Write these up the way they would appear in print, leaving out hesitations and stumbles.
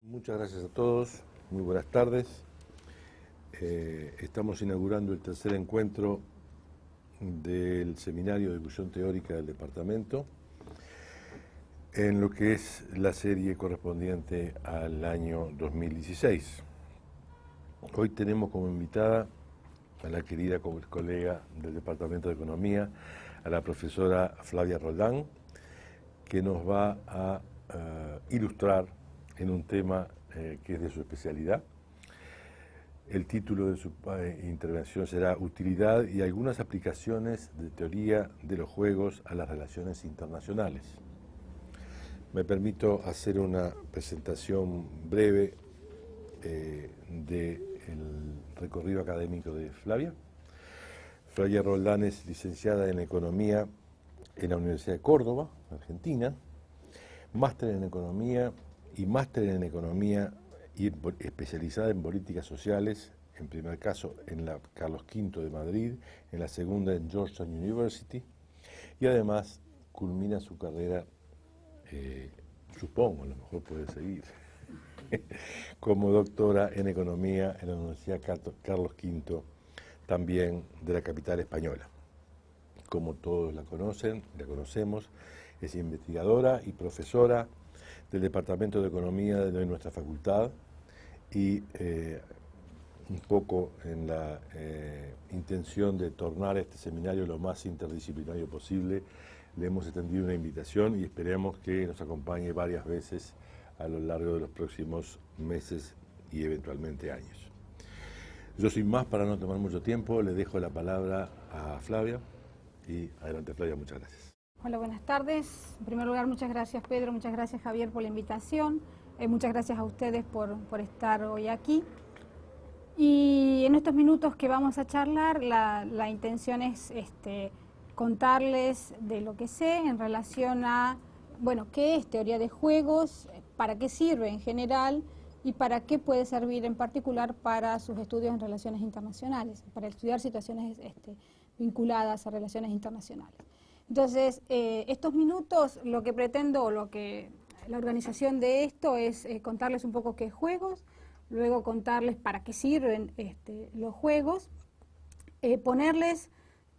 Muchas gracias a todos, muy buenas tardes. Estamos inaugurando el tercer encuentro del Seminario de Discusión Teórica del Departamento en lo que es la serie correspondiente al año 2016. Hoy tenemos como invitada a la querida colega del Departamento de Economía, a la profesora Flavia Roldán, que nos va a ilustrar en un tema que es de su especialidad. El título de su intervención será Utilidad y algunas aplicaciones de teoría de los juegos a las relaciones internacionales. Me permito hacer una presentación breve del recorrido académico de Flavia. Flavia Roldán es licenciada en Economía en la Universidad de Córdoba, Argentina, máster en Economía y máster en Economía y especializada en políticas sociales, en primer caso en la Carlos V de Madrid, en la segunda en Georgetown University, y además culmina su carrera, supongo, a lo mejor puede seguir, como doctora en Economía en la Universidad Carlos V, también de la capital española. Como todos la conocen, la conocemos, es investigadora y profesora del Departamento de Economía de nuestra facultad y un poco en la intención de tornar este seminario lo más interdisciplinario posible, le hemos extendido una invitación y esperemos que nos acompañe varias veces a lo largo de los próximos meses y eventualmente años. Yo sin más, para no tomar mucho tiempo, le dejo la palabra a Flavia y adelante Flavia, muchas gracias. Hola, buenas tardes. En primer lugar, muchas gracias Pedro, muchas gracias Javier por la invitación, muchas gracias a ustedes por estar hoy aquí. Y en estos minutos que vamos a charlar, la intención es contarles de lo que sé en relación a, bueno, qué es teoría de juegos, para qué sirve en general y para qué puede servir en particular para sus estudios en relaciones internacionales, para estudiar situaciones vinculadas a relaciones internacionales. Entonces, estos minutos, lo que pretendo, o lo que la organización de esto es contarles un poco qué es juegos, luego contarles para qué sirven los juegos, ponerles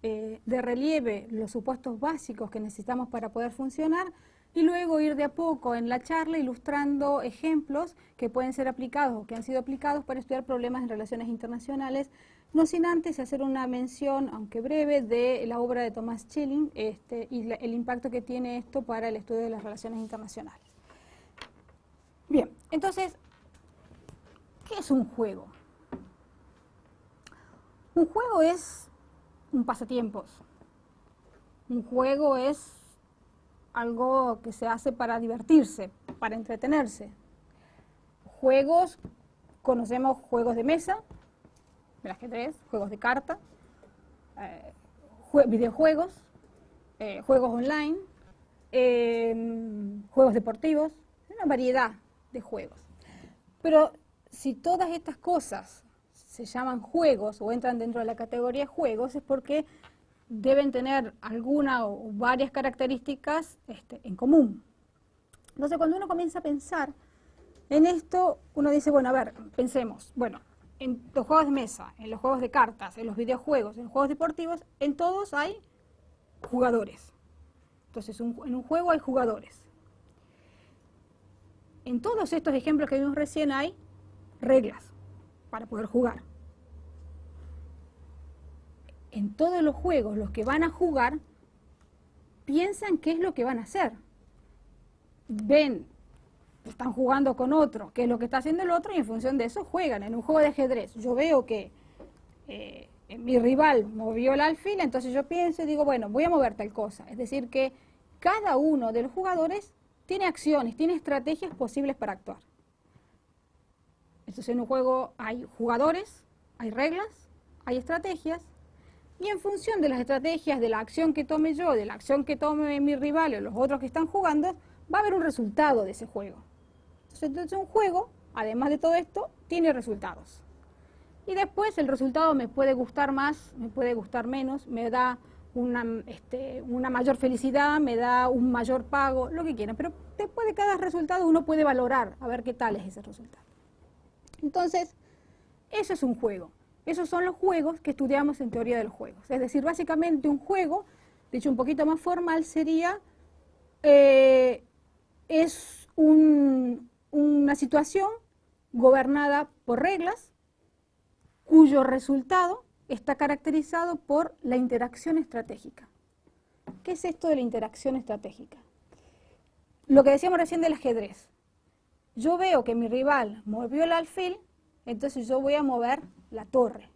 de relieve los supuestos básicos que necesitamos para poder funcionar y luego ir de a poco en la charla ilustrando ejemplos que pueden ser aplicados o que han sido aplicados para estudiar problemas en relaciones internacionales, no sin antes hacer una mención, aunque breve, de la obra de Thomas Schelling y el impacto que tiene esto para el estudio de las relaciones internacionales. Bien, entonces, ¿qué es un juego? Un juego es un pasatiempos. Un juego es algo que se hace para divertirse, para entretenerse. Juegos, conocemos juegos de mesa, del ajedrez, juegos de carta, videojuegos, juegos online, juegos deportivos, una variedad de juegos. Pero si todas estas cosas se llaman juegos o entran dentro de la categoría juegos, es porque deben tener alguna o varias características en común. Entonces, cuando uno comienza a pensar en esto, uno dice, bueno, a ver, pensemos, bueno, en los juegos de mesa, en los juegos de cartas, en los videojuegos, en los juegos deportivos, en todos hay jugadores. Entonces, en un juego hay jugadores. En todos estos ejemplos que vimos recién hay reglas para poder jugar. En todos los juegos, los que van a jugar piensan qué es lo que van a hacer. Ven, están jugando con otro, qué es lo que está haciendo el otro y en función de eso juegan. En un juego de ajedrez yo veo que mi rival movió el alfil, entonces yo pienso y digo, bueno, voy a mover tal cosa. Es decir, que cada uno de los jugadores tiene acciones, tiene estrategias posibles para actuar. Entonces en un juego hay jugadores, hay reglas, hay estrategias, y en función de las estrategias, de la acción que tome yo, de la acción que tome mi rival o los otros que están jugando, va a haber un resultado de ese juego. Entonces un juego, además de todo esto, tiene resultados. Y después el resultado me puede gustar más, me puede gustar menos, me da una mayor felicidad, me da un mayor pago, lo que quieran. Pero después de cada resultado uno puede valorar, a ver qué tal es ese resultado. Entonces, eso es un juego. Esos son los juegos que estudiamos en teoría de los juegos. Es decir, básicamente un juego, dicho un poquito más formal, sería, es una situación gobernada por reglas, cuyo resultado está caracterizado por la interacción estratégica. ¿Qué es esto de la interacción estratégica? Lo que decíamos recién del ajedrez. Yo veo que mi rival movió el alfil, entonces yo voy a mover la torre.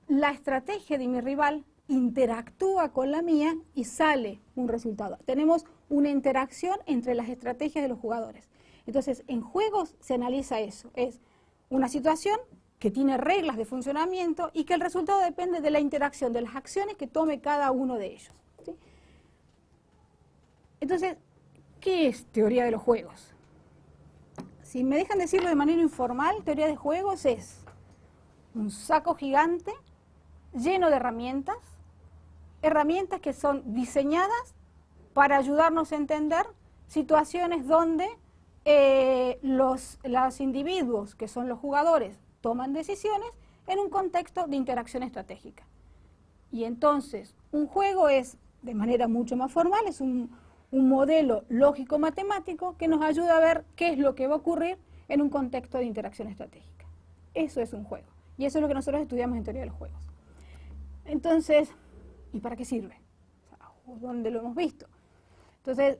La estrategia de mi rival interactúa con la mía y sale un resultado. Tenemos una interacción entre las estrategias de los jugadores. Entonces, en juegos se analiza eso. Es una situación que tiene reglas de funcionamiento y que el resultado depende de la interacción, de las acciones que tome cada uno de ellos, ¿sí? Entonces, ¿qué es teoría de los juegos? Si me dejan decirlo de manera informal, teoría de juegos es un saco gigante lleno de herramientas que son diseñadas para ayudarnos a entender situaciones donde los individuos, que son los jugadores, toman decisiones en un contexto de interacción estratégica. Y entonces, un juego es, de manera mucho más formal, es un modelo lógico-matemático que nos ayuda a ver qué es lo que va a ocurrir en un contexto de interacción estratégica. Eso es un juego. Y eso es lo que nosotros estudiamos en teoría de los juegos. Entonces, ¿y para qué sirve? ¿Dónde lo hemos visto? Entonces,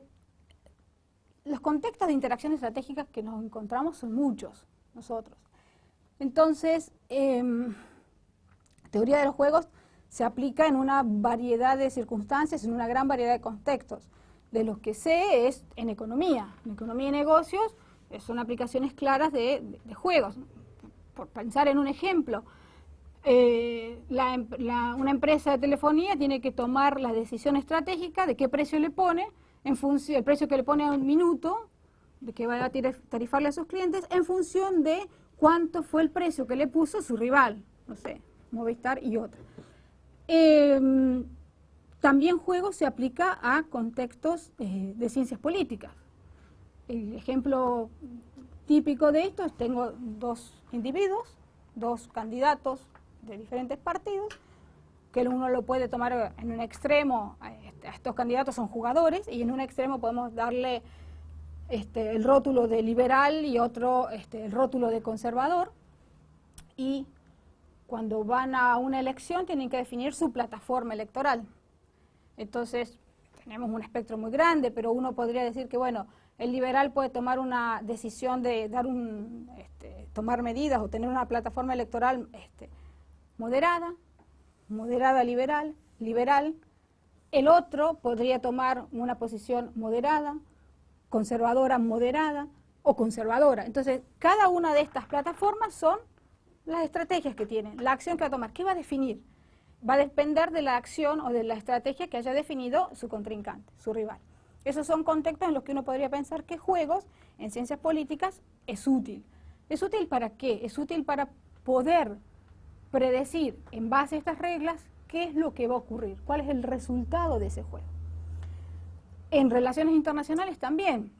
los contextos de interacción estratégica que nos encontramos son muchos, nosotros. Entonces, teoría de los juegos se aplica en una variedad de circunstancias, en una gran variedad de contextos. De los que sé es en economía. En economía y negocios son aplicaciones claras de juegos. Por pensar en un ejemplo, una empresa de telefonía tiene que tomar la decisión estratégica de qué precio le pone, en función, el precio que le pone a un minuto, de que va a tarifarle a sus clientes, en función de cuánto fue el precio que le puso su rival, no sé, Movistar y otra. También juego se aplica a contextos de ciencias políticas. El ejemplo típico de esto es, tengo dos individuos, dos candidatos de diferentes partidos, que uno lo puede tomar en un extremo, a estos candidatos son jugadores, y en un extremo podemos darle el rótulo de liberal y otro el rótulo de conservador, y cuando van a una elección tienen que definir su plataforma electoral. Entonces tenemos un espectro muy grande, pero uno podría decir que, bueno, el liberal puede tomar una decisión de tomar medidas o tener una plataforma electoral moderada liberal. El otro podría tomar una posición moderada, conservadora moderada o conservadora. Entonces, cada una de estas plataformas son las estrategias que tienen, la acción que va a tomar. ¿Qué va a definir? Va a depender de la acción o de la estrategia que haya definido su contrincante, su rival. Esos son contextos en los que uno podría pensar que juegos en ciencias políticas es útil. ¿Es útil para qué? Es útil para poder predecir en base a estas reglas qué es lo que va a ocurrir, cuál es el resultado de ese juego. En relaciones internacionales también,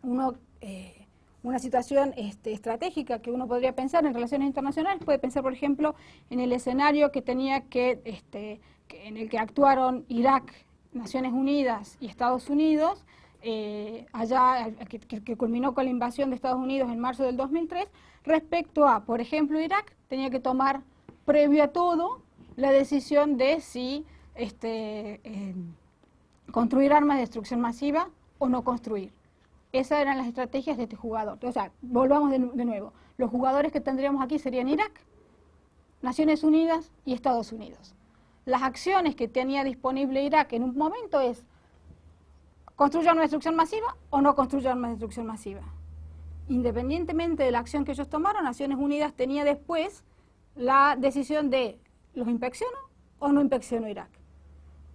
una situación estratégica que uno podría pensar en relaciones internacionales, puede pensar, por ejemplo, en el escenario que tenía en el que actuaron Irak, Naciones Unidas y Estados Unidos, que culminó con la invasión de Estados Unidos en marzo del 2003, respecto a, por ejemplo, Irak tenía que tomar, previo a todo, la decisión de si construir armas de destrucción masiva o no construir. Esas eran las estrategias de este jugador. O sea, volvamos de nuevo. Los jugadores que tendríamos aquí serían Irak, Naciones Unidas y Estados Unidos. Las acciones que tenía disponible Irak en un momento es construir armas de destrucción masiva o no construir armas de destrucción masiva. Independientemente de la acción que ellos tomaron, Naciones Unidas tenía después la decisión de ¿los inspecciono o no inspecciono Irak?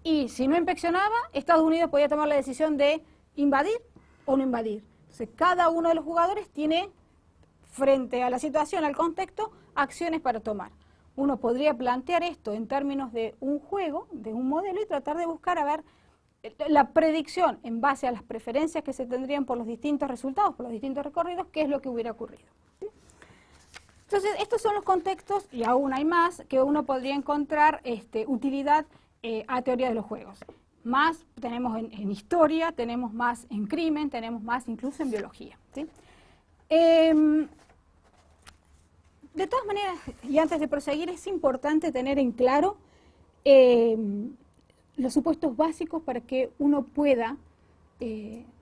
Y si no inspeccionaba, Estados Unidos podía tomar la decisión de invadir o no invadir. Entonces, cada uno de los jugadores tiene, frente a la situación, al contexto, acciones para tomar. uno podría plantear esto en términos de un juego, de un modelo, y tratar de buscar a ver la predicción en base a las preferencias que se tendrían por los distintos resultados, por los distintos recorridos, qué es lo que hubiera ocurrido. ¿Sí? Entonces, estos son los contextos, y aún hay más, que uno podría encontrar utilidad a teoría de los juegos. Más tenemos en historia, tenemos más en crimen, tenemos más incluso en biología. ¿Sí? De todas maneras, y antes de proseguir, es importante tener en claro los supuestos básicos para que uno pueda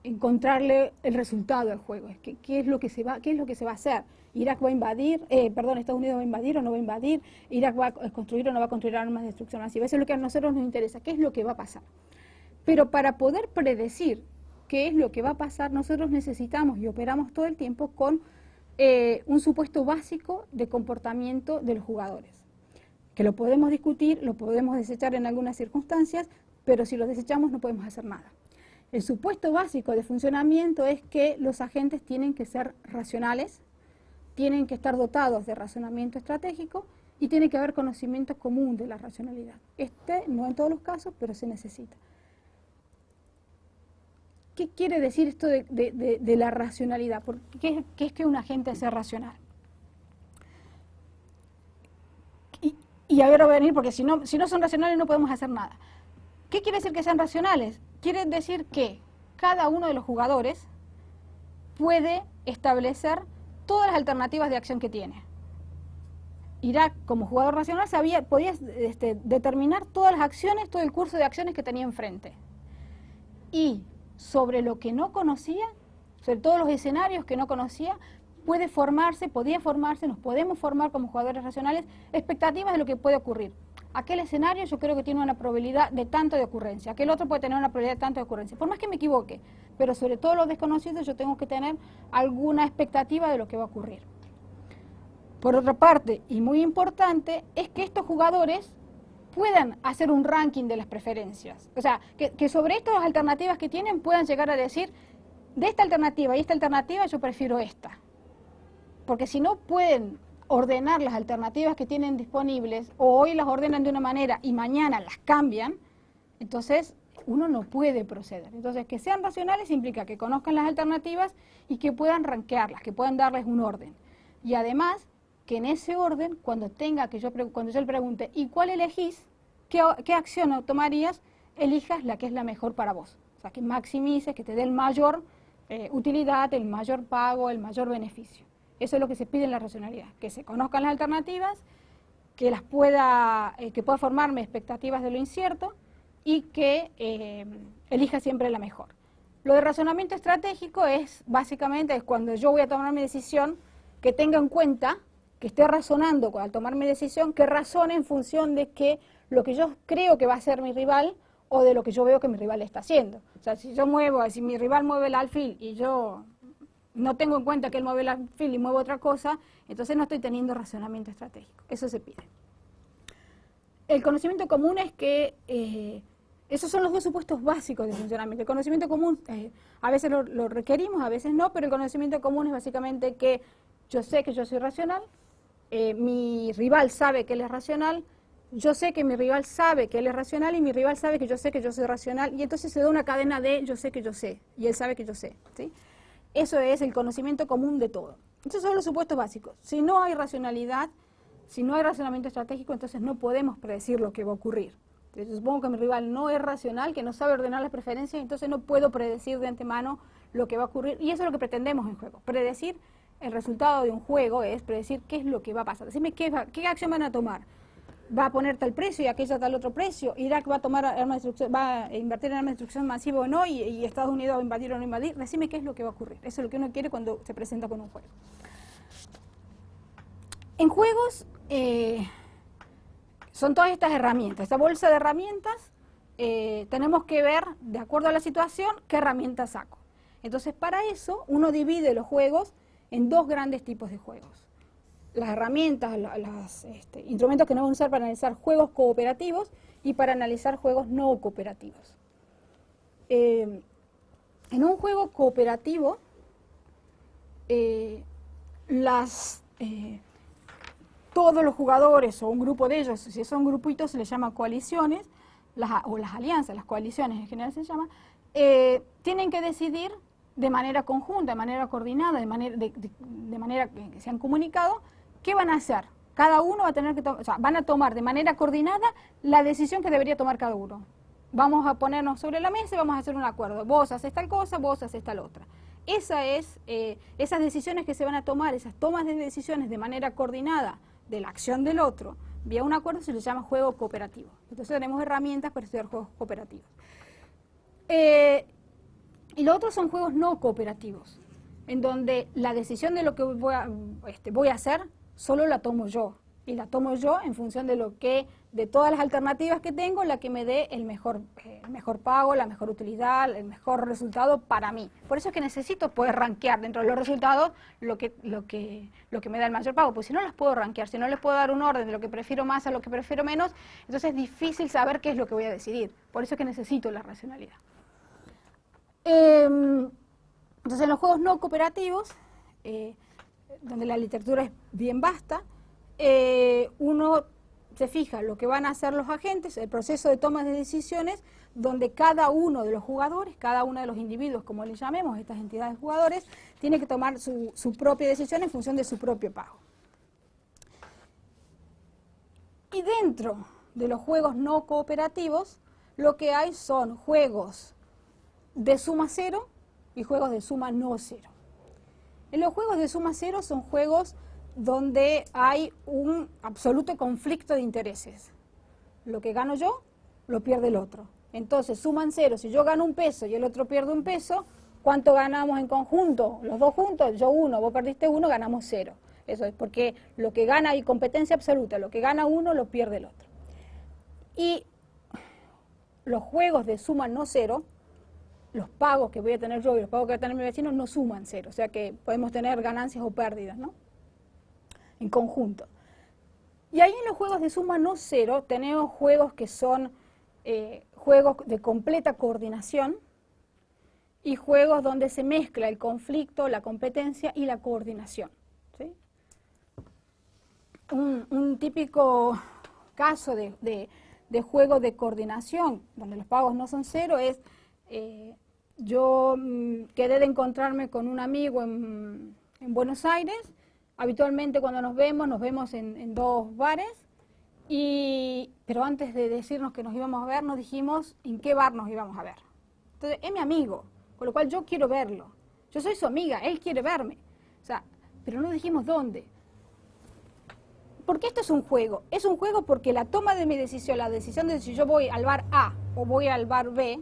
encontrarle el resultado al juego. ¿Qué es lo que se va a hacer? ¿Irak va a invadir? Estados Unidos va a invadir o no va a invadir. ¿Irak va a construir o no va a construir armas de destrucción masiva? Eso es lo que a nosotros nos interesa. ¿Qué es lo que va a pasar? Pero para poder predecir qué es lo que va a pasar, nosotros necesitamos y operamos todo el tiempo con un supuesto básico de comportamiento de los jugadores, que lo podemos discutir, lo podemos desechar en algunas circunstancias, pero si lo desechamos no podemos hacer nada. El supuesto básico de funcionamiento es que los agentes tienen que ser racionales, tienen que estar dotados de razonamiento estratégico y tiene que haber conocimiento común de la racionalidad. No en todos los casos, pero se necesita. ¿Qué quiere decir esto de la racionalidad? ¿Qué es que un agente sea racional? Y a ver, venir, porque si no son racionales no podemos hacer nada. ¿Qué quiere decir que sean racionales? Quiere decir que cada uno de los jugadores puede establecer todas las alternativas de acción que tiene. Irak, como jugador racional, podía determinar todas las acciones, todo el curso de acciones que tenía enfrente. Y sobre lo que no conocía, sobre todos los escenarios que no conocía, podía formarse, nos podemos formar como jugadores racionales expectativas de lo que puede ocurrir. Aquel escenario yo creo que tiene una probabilidad de tanto de ocurrencia, aquel otro puede tener una probabilidad de tanto de ocurrencia, por más que me equivoque, pero sobre todo los desconocidos yo tengo que tener alguna expectativa de lo que va a ocurrir. Por otra parte, y muy importante, es que estos jugadores puedan hacer un ranking de las preferencias. O sea, que sobre estas alternativas que tienen puedan llegar a decir, de esta alternativa y esta alternativa yo prefiero esta. Porque si no pueden ordenar las alternativas que tienen disponibles, o hoy las ordenan de una manera y mañana las cambian, entonces uno no puede proceder. Entonces, que sean racionales implica que conozcan las alternativas y que puedan rankearlas, que puedan darles un orden. Y además, que en ese orden, cuando yo le pregunte, ¿y cuál elegís? ¿Qué acción tomarías? Elijas la que es la mejor para vos. O sea, que maximices, que te dé el mayor utilidad, el mayor pago, el mayor beneficio. Eso es lo que se pide en la racionalidad, que se conozcan las alternativas, que pueda formarme expectativas de lo incierto y que elija siempre la mejor. Lo de razonamiento estratégico básicamente es cuando yo voy a tomar mi decisión, que tenga en cuenta, que esté razonando al tomar mi decisión, que razone en función de que lo que yo creo que va a ser mi rival o de lo que yo veo que mi rival está haciendo. O sea, si mi rival mueve el alfil y yo no tengo en cuenta que él mueve el alfil y mueve otra cosa, entonces no estoy teniendo razonamiento estratégico. Eso se pide. El conocimiento común es que esos son los dos supuestos básicos de funcionamiento. El conocimiento común a veces lo requerimos, a veces no, pero el conocimiento común es básicamente que yo sé que yo soy racional, mi rival sabe que él es racional, yo sé que mi rival sabe que él es racional y mi rival sabe que yo sé que yo soy racional, y entonces se da una cadena de yo sé que yo sé, y él sabe que yo sé, ¿sí? Eso es el conocimiento común de todo. Esos son los supuestos básicos. Si no hay racionalidad, si no hay razonamiento estratégico, entonces no podemos predecir lo que va a ocurrir. Entonces, supongo que mi rival no es racional, que no sabe ordenar las preferencias, entonces no puedo predecir de antemano lo que va a ocurrir, y eso es lo que pretendemos en juego. Predecir el resultado de un juego es predecir qué es lo que va a pasar. Decime qué acción van a tomar. ¿Va a poner tal precio y aquella tal otro precio? ¿Irak va a tomar va a invertir en armas de destrucción masiva o no? ¿Y Estados Unidos va a invadir o no invadir? Decime qué es lo que va a ocurrir. Eso es lo que uno quiere cuando se presenta con un juego. En juegos son todas estas herramientas. Esta bolsa de herramientas tenemos que ver, de acuerdo a la situación, qué herramientas saco. Entonces, para eso, uno divide los juegos en dos grandes tipos de juegos. Las herramientas, los instrumentos que nos vamos a usar para analizar juegos cooperativos y para analizar juegos no cooperativos. En un juego cooperativo, todos los jugadores o un grupo de ellos, si son grupitos se les llama coaliciones, o las alianzas, las coaliciones en general se llama, tienen que decidir de manera conjunta, de manera coordinada, de manera que se han comunicado, ¿qué van a hacer? Cada uno va a tener que van a tomar de manera coordinada la decisión que debería tomar cada uno. Vamos a ponernos sobre la mesa y vamos a hacer un acuerdo. Vos haces tal cosa, vos haces tal otra. Esas decisiones que se van a tomar, esas tomas de decisiones de manera coordinada de la acción del otro, vía un acuerdo, se les llama juego cooperativo. Entonces tenemos herramientas para estudiar juegos cooperativos. Y los otros son juegos no cooperativos, en donde la decisión de lo que voy a hacer solo la tomo yo. Y la tomo yo en función de todas las alternativas que tengo, la que me dé el mejor pago, la mejor utilidad, el mejor resultado para mí. Por eso es que necesito poder rankear dentro de los resultados lo que me da el mayor pago, porque si no las puedo rankear, si no les puedo dar un orden de lo que prefiero más a lo que prefiero menos, entonces es difícil saber qué es lo que voy a decidir. Por eso es que necesito la racionalidad. Entonces en los juegos no cooperativos, donde la literatura es bien vasta, uno se fija lo que van a hacer los agentes, el proceso de toma de decisiones, donde cada uno de los jugadores, cada uno de los individuos, como les llamemos, estas entidades jugadores, tiene que tomar su propia decisión en función de su propio pago. Y dentro de los juegos no cooperativos, lo que hay son juegos de suma cero y juegos de suma no cero. En los juegos de suma cero son juegos donde hay un absoluto conflicto de intereses. Lo que gano yo, lo pierde el otro. Entonces suman cero. Si yo gano un peso y el otro pierde un peso, ¿cuánto ganamos en conjunto? Los dos juntos, yo uno, vos perdiste uno, ganamos cero. Eso es porque lo que gana hay competencia absoluta. Lo que gana uno, lo pierde el otro. Y los juegos de suma no cero, los pagos que voy a tener yo y los pagos que va a tener mi vecino no suman cero. O sea que podemos tener ganancias o pérdidas, ¿no? En conjunto. Y ahí en los juegos de suma no cero tenemos juegos que son juegos de completa coordinación y juegos donde se mezcla el conflicto, la competencia y la coordinación, ¿sí? Un típico caso de juego de coordinación donde los pagos no son cero es yo quedé de encontrarme con un amigo en Buenos Aires. Habitualmente cuando nos vemos en dos bares, pero antes de decirnos que nos íbamos a ver, nos dijimos en qué bar nos íbamos a ver. Entonces, es mi amigo, con lo cual yo quiero verlo. Yo soy su amiga, él quiere verme. O sea, pero no dijimos dónde. ¿Por qué esto es un juego? Es un juego porque la toma de mi decisión, la decisión de si yo voy al bar A o voy al bar B,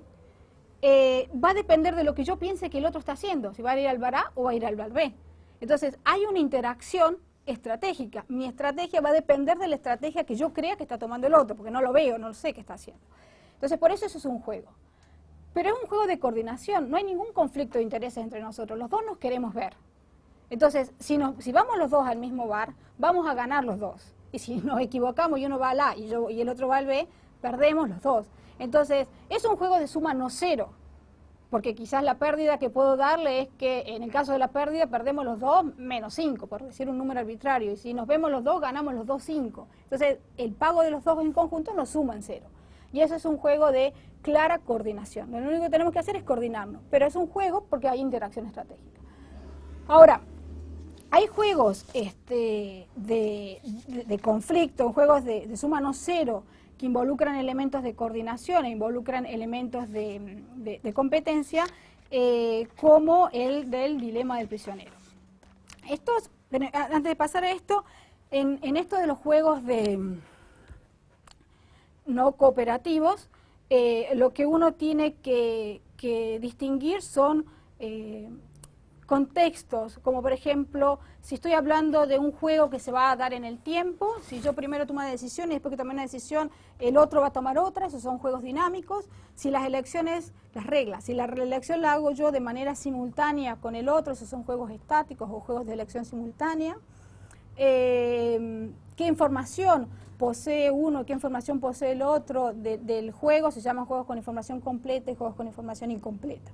va a depender de lo que yo piense que el otro está haciendo, si va a ir al bar A o va a ir al bar B. Entonces, hay una interacción estratégica. Mi estrategia va a depender de la estrategia que yo crea que está tomando el otro, porque no lo veo, no sé qué está haciendo. Entonces, por eso es un juego. Pero es un juego de coordinación, no hay ningún conflicto de intereses entre nosotros, los dos nos queremos ver. Entonces, si vamos los dos al mismo bar, vamos a ganar los dos. Y si nos equivocamos y uno va al A y el otro va al B, perdemos los dos. Entonces, es un juego de suma no cero. Porque quizás la pérdida que puedo darle es que en el caso de la pérdida perdemos los dos menos 5, por decir un número arbitrario. Y si nos vemos los dos, ganamos los dos 5. Entonces, el pago de los dos en conjunto nos suman 0. Y eso es un juego de clara coordinación. Lo único que tenemos que hacer es coordinarnos. Pero es un juego porque hay interacción estratégica. Ahora, hay juegos de conflicto, juegos de suma no cero, que involucran elementos de coordinación e involucran elementos de competencia, como el del dilema del prisionero. Antes de pasar a esto, en esto de los juegos no cooperativos, lo que uno tiene que distinguir son contextos, como por ejemplo, si estoy hablando de un juego que se va a dar en el tiempo, si yo primero tomo una decisión y después que tomé una decisión, el otro va a tomar otra, esos son juegos dinámicos. Si las elecciones, las reglas, si la elección la hago yo de manera simultánea con el otro, esos son juegos estáticos o juegos de elección simultánea. ¿Qué información posee uno, qué información posee el otro del juego? Se llaman juegos con información completa y juegos con información incompleta.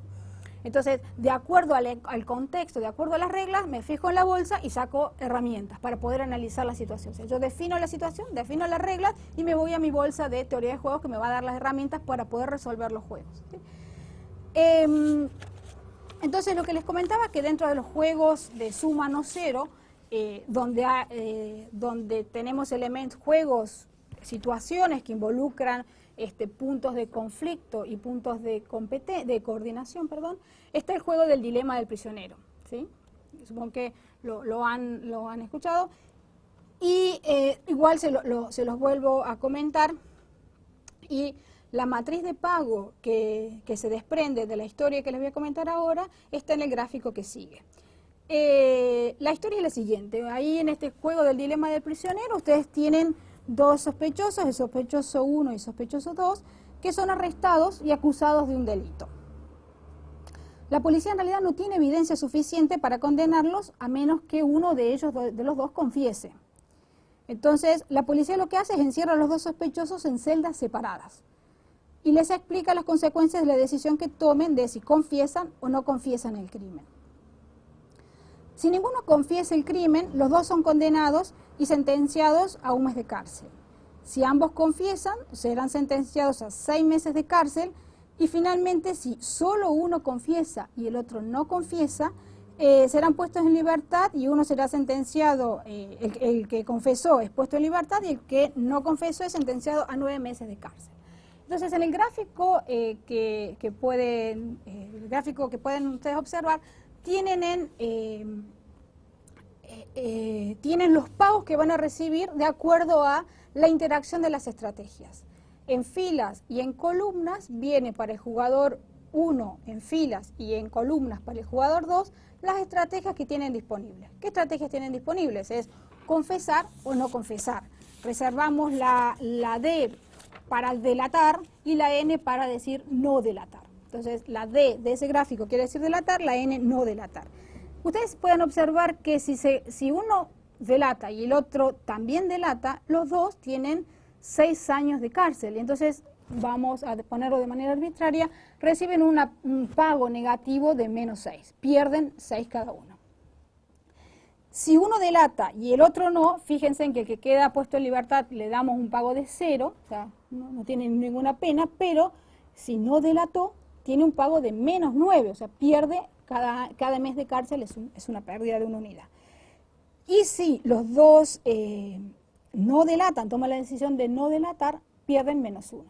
Entonces, de acuerdo al contexto, de acuerdo a las reglas, me fijo en la bolsa y saco herramientas para poder analizar la situación. O sea, yo defino la situación, defino las reglas y me voy a mi bolsa de teoría de juegos que me va a dar las herramientas para poder resolver los juegos, ¿sí? Entonces, lo que les comentaba, que dentro de los juegos de suma no cero, donde tenemos elementos, juegos, situaciones que involucran puntos de conflicto y puntos de coordinación, está el juego del dilema del prisionero, ¿sí? Supongo que lo han escuchado. Y igual se los vuelvo a comentar. Y la matriz de pago que se desprende de la historia que les voy a comentar ahora está en el gráfico que sigue. La historia es la siguiente. Ahí en este juego del dilema del prisionero ustedes tienen dos sospechosos, el sospechoso 1 y el sospechoso 2, que son arrestados y acusados de un delito. La policía en realidad no tiene evidencia suficiente para condenarlos a menos que uno de ellos, de los dos, confiese. Entonces, la policía lo que hace es encierra a los dos sospechosos en celdas separadas y les explica las consecuencias de la decisión que tomen de si confiesan o no confiesan el crimen. Si ninguno confiesa el crimen, los dos son condenados y sentenciados a 1 mes de cárcel. Si ambos confiesan, serán sentenciados a 6 meses de cárcel y finalmente, si solo uno confiesa y el otro no confiesa, serán puestos en libertad y uno será sentenciado, el que confesó es puesto en libertad y el que no confesó es sentenciado a 9 meses de cárcel. Entonces, en el gráfico que pueden ustedes observar, tienen los pagos que van a recibir de acuerdo a la interacción de las estrategias. En filas y en columnas viene para el jugador 1 en filas y en columnas para el jugador 2 las estrategias que tienen disponibles. ¿Qué estrategias tienen disponibles? Es confesar o no confesar. Reservamos la D para delatar y la N para decir no delatar. Entonces, la D de ese gráfico quiere decir delatar, la N no delatar. Ustedes pueden observar que si uno delata y el otro también delata, los dos tienen 6 años de cárcel. Y entonces, vamos a ponerlo de manera arbitraria, reciben un pago negativo de -6. Pierden 6 cada uno. Si uno delata y el otro no, fíjense en que el que queda puesto en libertad le damos un pago de 0, o sea, no tiene ninguna pena, pero si no delató, tiene un pago de -9, o sea, pierde cada mes de cárcel, es una pérdida de una unidad. Y si los dos no delatan, toman la decisión de no delatar, pierden -1.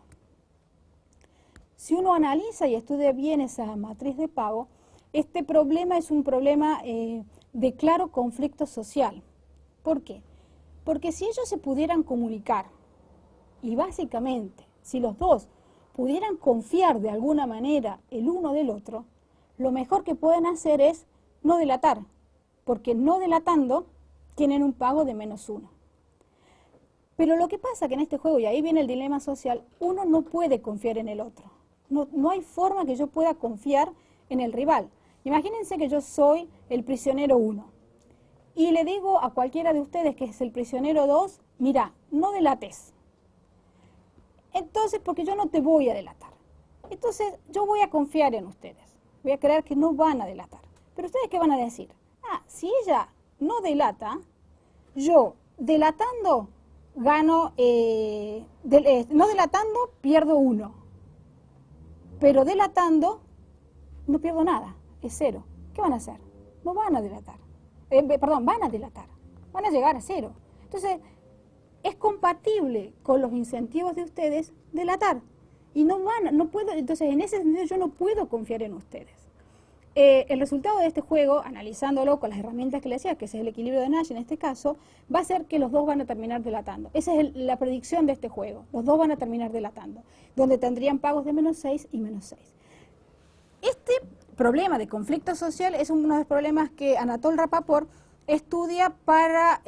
Si uno analiza y estudia bien esa matriz de pago, este problema es un problema de claro conflicto social. ¿Por qué? Porque si ellos se pudieran comunicar, y básicamente, si los dos pudieran confiar de alguna manera el uno del otro, lo mejor que pueden hacer es no delatar, porque no delatando tienen un pago de -1. Pero lo que pasa que en este juego, y ahí viene el dilema social, uno no puede confiar en el otro. No hay forma que yo pueda confiar en el rival. Imagínense que yo soy el prisionero 1 y le digo a cualquiera de ustedes que es el prisionero 2, mira, no delates. Entonces, porque yo no te voy a delatar. Entonces, yo voy a confiar en ustedes. Voy a creer que no van a delatar. Pero ustedes, ¿qué van a decir? Si ella no delata, yo delatando gano, no delatando pierdo 1. Pero delatando no pierdo nada, es 0. ¿Qué van a hacer? No van a delatar. Van a delatar. Van a llegar a 0. Entonces, es compatible con los incentivos de ustedes delatar. Y no puedo, entonces en ese sentido yo no puedo confiar en ustedes. El resultado de este juego, analizándolo con las herramientas que le decía, que es el equilibrio de Nash en este caso, va a ser que los dos van a terminar delatando. Esa es la predicción de este juego. Los dos van a terminar delatando, donde tendrían pagos de -6 y -6. Este problema de conflicto social es uno de los problemas que Anatol Rapoport estudia para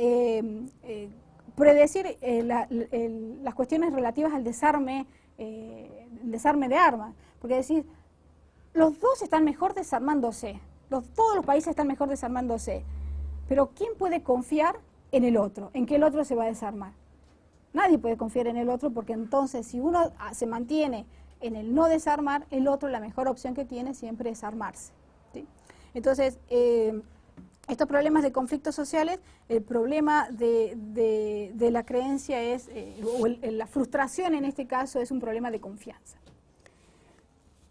predecir las cuestiones relativas al desarme de armas. Porque decir, los dos están mejor desarmándose, todos los países están mejor desarmándose, pero ¿quién puede confiar en el otro, en que el otro se va a desarmar? Nadie puede confiar en el otro, porque entonces si uno se mantiene en el no desarmar, el otro, la mejor opción que tiene siempre es armarse. Entonces, estos problemas de conflictos sociales, el problema de la creencia es, la frustración en este caso es un problema de confianza.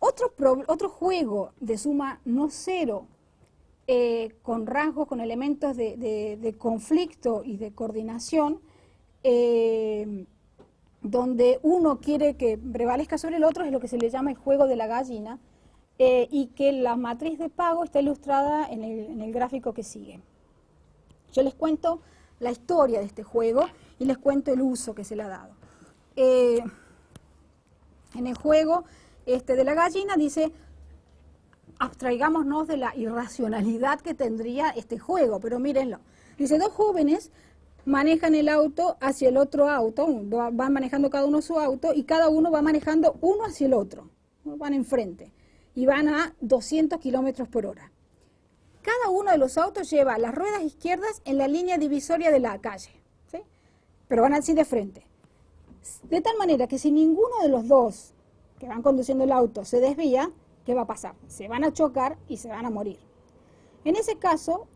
Otro juego de suma no cero, con rasgos, con elementos de conflicto y de coordinación, donde uno quiere que prevalezca sobre el otro, es lo que se le llama el juego de la gallina, y que la matriz de pago está ilustrada en el gráfico que sigue. Yo les cuento la historia de este juego y les cuento el uso que se le ha dado. En el juego de la gallina dice, abstraigámonos de la irracionalidad que tendría este juego, pero mírenlo. Dice, dos jóvenes manejan el auto hacia el otro auto, van manejando cada uno su auto y cada uno va manejando uno hacia el otro, van enfrente y van a 200 kilómetros por hora. Cada uno de los autos lleva las ruedas izquierdas en la línea divisoria de la calle, ¿sí? Pero van así de frente. De tal manera que si ninguno de los dos que van conduciendo el auto se desvía, ¿qué va a pasar? Se van a chocar y se van a morir. En ese caso,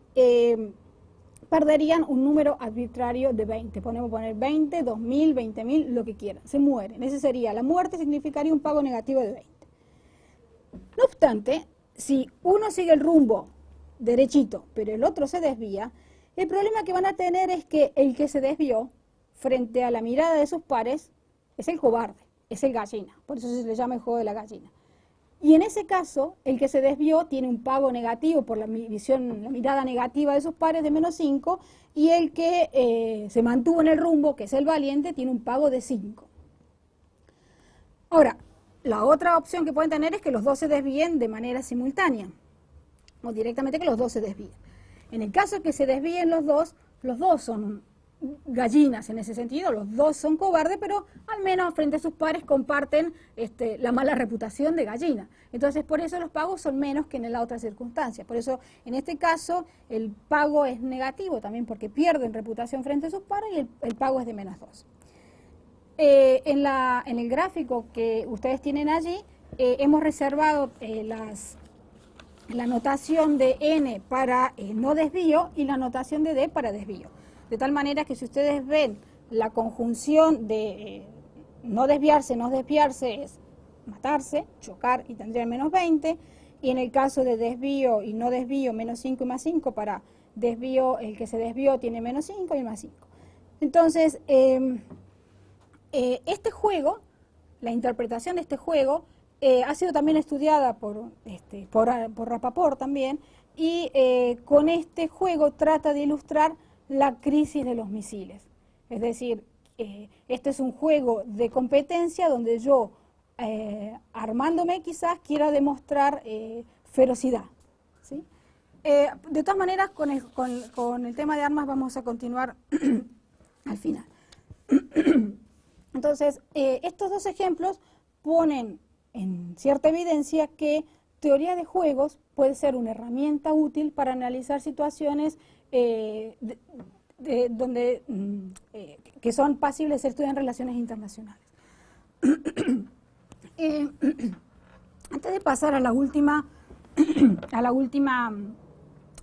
perderían un número arbitrario de 20. Podemos poner 20, 2000, 20.000, lo que quieran. Se mueren. Ese sería, la muerte significaría un pago negativo de 20. No obstante, si uno sigue el rumbo derechito, pero el otro se desvía, el problema que van a tener es que el que se desvió frente a la mirada de sus pares es el cobarde, es el gallina. Por eso se le llama el juego de la gallina. Y en ese caso, el que se desvió tiene un pago negativo por la mirada negativa de sus pares de -5, y el que se mantuvo en el rumbo, que es el valiente, tiene un pago de 5. Ahora, la otra opción que pueden tener es que los dos se desvíen de manera simultánea, o directamente que los dos se desvíen. En el caso de que se desvíen los dos son gallinas en ese sentido, los dos son cobardes, pero al menos frente a sus pares comparten la mala reputación de gallina. Entonces, por eso los pagos son menos que en la otra circunstancia. Por eso, en este caso, el pago es negativo también porque pierden reputación frente a sus pares y el pago es de -2. En el gráfico que ustedes tienen allí, hemos reservado la notación de N para no desvío y la notación de D para desvío. De tal manera que si ustedes ven la conjunción de no desviarse es matarse, chocar y tendrían -20, y en el caso de desvío y no desvío, -5 y +5, para desvío el que se desvió tiene -5 y +5. Entonces, este juego, la interpretación de este juego, ha sido también estudiada por Rapaport también, y con este juego trata de ilustrar la crisis de los misiles. Es decir, este es un juego de competencia donde yo, armándome quizás, quiera demostrar ferocidad, ¿sí? De todas maneras, con el tema de armas vamos a continuar al final. Entonces, estos dos ejemplos ponen en cierta evidencia que teoría de juegos puede ser una herramienta útil para analizar situaciones que son pasibles de ser estudiadas en relaciones internacionales. Antes de pasar a la última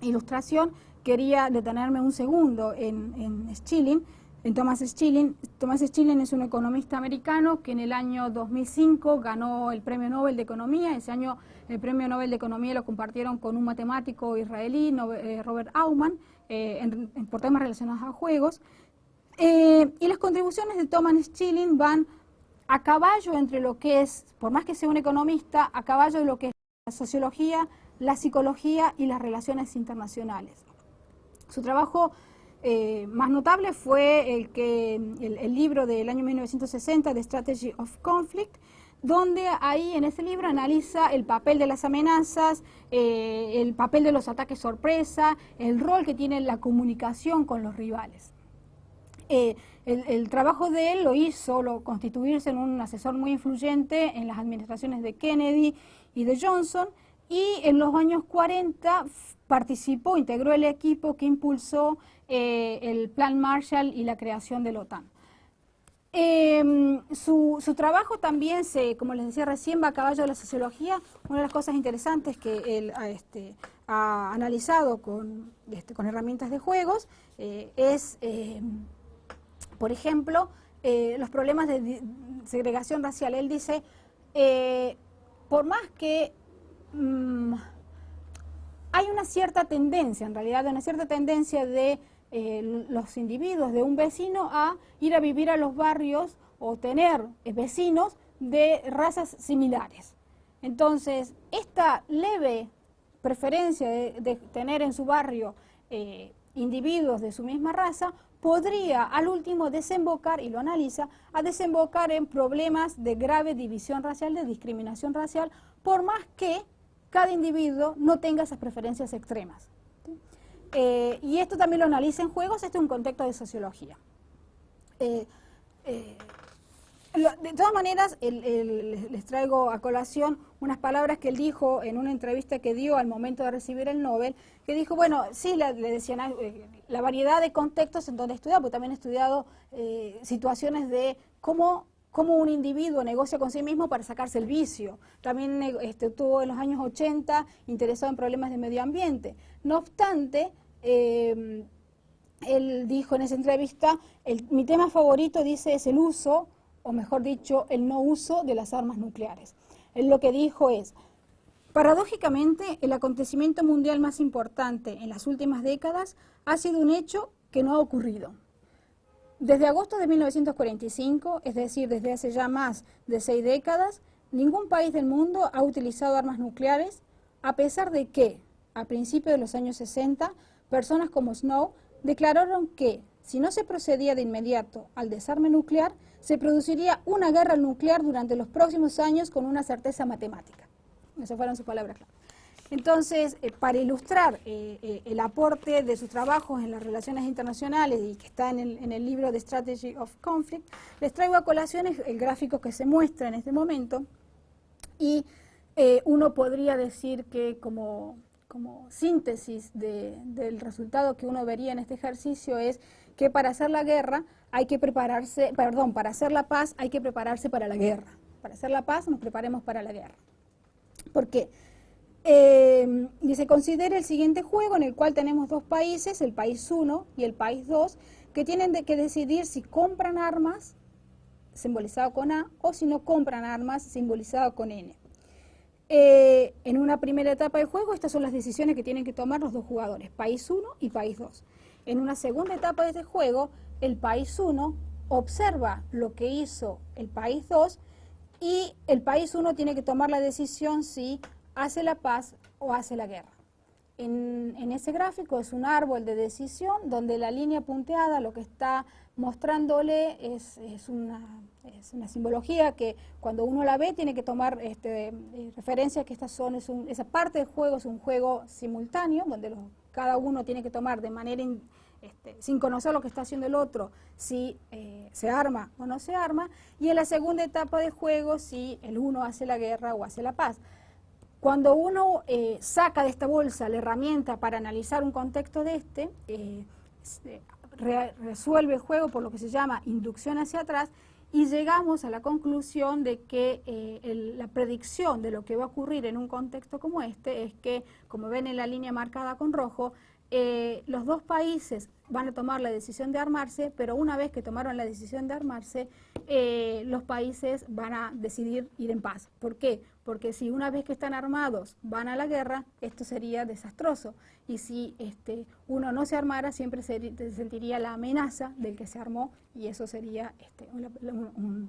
ilustración, quería detenerme un segundo en Schilling, en Thomas Schilling. Thomas Schilling es un economista americano que en el año 2005 ganó el Premio Nobel de Economía. Ese año el Premio Nobel de Economía lo compartieron con un matemático israelí, Robert Aumann, por temas relacionados a juegos. Y las contribuciones de Thomas Schilling van a caballo entre lo que es, por más que sea un economista, a caballo de lo que es la sociología, la psicología y las relaciones internacionales. Su trabajo más notable fue el libro del año 1960, The Strategy of Conflict, donde ahí en ese libro analiza el papel de las amenazas, el papel de los ataques sorpresa, el rol que tiene la comunicación con los rivales. El trabajo de él lo constituirse en un asesor muy influyente en las administraciones de Kennedy y de Johnson, y en los años 40 integró el equipo que impulsó el Plan Marshall y la creación de la OTAN. Su trabajo también, como les decía recién, va a caballo de la sociología. Una de las cosas interesantes que él ha analizado con herramientas de juegos es, por ejemplo, los problemas de segregación racial. Él dice, por más que hay una cierta tendencia, en realidad, una cierta tendencia de los individuos de un vecino a ir a vivir a los barrios o tener vecinos de razas similares. Entonces, esta leve preferencia de tener en su barrio individuos de su misma raza podría al último desembocar, y lo analiza, a desembocar en problemas de grave división racial, de discriminación racial, por más que cada individuo no tenga esas preferencias extremas. Y esto también lo analiza en juegos, este es un contexto de sociología. De todas maneras, les traigo a colación unas palabras que él dijo en una entrevista que dio al momento de recibir el Nobel, que dijo, bueno, sí, le decían la variedad de contextos en donde he estudiado, porque también he estudiado situaciones de cómo un individuo negocia con sí mismo para sacarse el vicio. También estuvo en los años 80 interesado en problemas de medio ambiente. No obstante, él dijo en esa entrevista, mi tema favorito, dice, es el uso, o mejor dicho, el no uso de las armas nucleares. Él lo que dijo es, paradójicamente, el acontecimiento mundial más importante en las últimas décadas ha sido un hecho que no ha ocurrido. Desde agosto de 1945, es decir, desde hace ya más de 6 décadas, ningún país del mundo ha utilizado armas nucleares, a pesar de que, a principios de los años 60, personas como Snow declararon que, si no se procedía de inmediato al desarme nuclear, se produciría una guerra nuclear durante los próximos años con una certeza matemática. Esas fueron sus palabras clave. Entonces, para ilustrar el aporte de sus trabajos en las relaciones internacionales y que está en el libro The Strategy of Conflict, les traigo a colaciones el gráfico que se muestra en este momento y uno podría decir que como síntesis del resultado que uno vería en este ejercicio es que para hacer la guerra hay que prepararse, perdón, para hacer la paz hay que prepararse para la guerra. Para hacer la paz nos preparemos para la guerra. ¿Por qué? Dice, considere el siguiente juego en el cual tenemos dos países, el país 1 y el país 2, que tienen que decidir si compran armas, simbolizado con A, o si no compran armas, simbolizado con N. En una primera etapa del juego, estas son las decisiones que tienen que tomar los dos jugadores, país 1 y país 2. En una segunda etapa de este juego, el país 1 observa lo que hizo el país 2 y el país 1 tiene que tomar la decisión si hace la paz o hace la guerra. En ese gráfico es un árbol de decisión donde la línea punteada lo que está mostrándole es una simbología que cuando uno la ve tiene que tomar referencia que esa parte del juego es un juego simultáneo donde cada uno tiene que tomar de manera sin conocer lo que está haciendo el otro, si se arma o no se arma, y en la segunda etapa del juego si el uno hace la guerra o hace la paz. Cuando uno saca de esta bolsa la herramienta para analizar un contexto de resuelve el juego por lo que se llama inducción hacia atrás y llegamos a la conclusión de que la predicción de lo que va a ocurrir en un contexto como este es que, como ven en la línea marcada con rojo, los dos países van a tomar la decisión de armarse, pero una vez que tomaron la decisión de armarse, los países van a decidir ir en paz. ¿Por qué? Porque si una vez que están armados van a la guerra, esto sería desastroso. Y si uno no se armara, siempre se sentiría la amenaza del que se armó y eso sería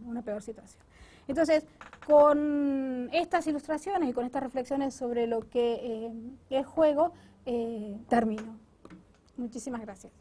una peor situación. Entonces, con estas ilustraciones y con estas reflexiones sobre lo que es juego, termino. Muchísimas gracias.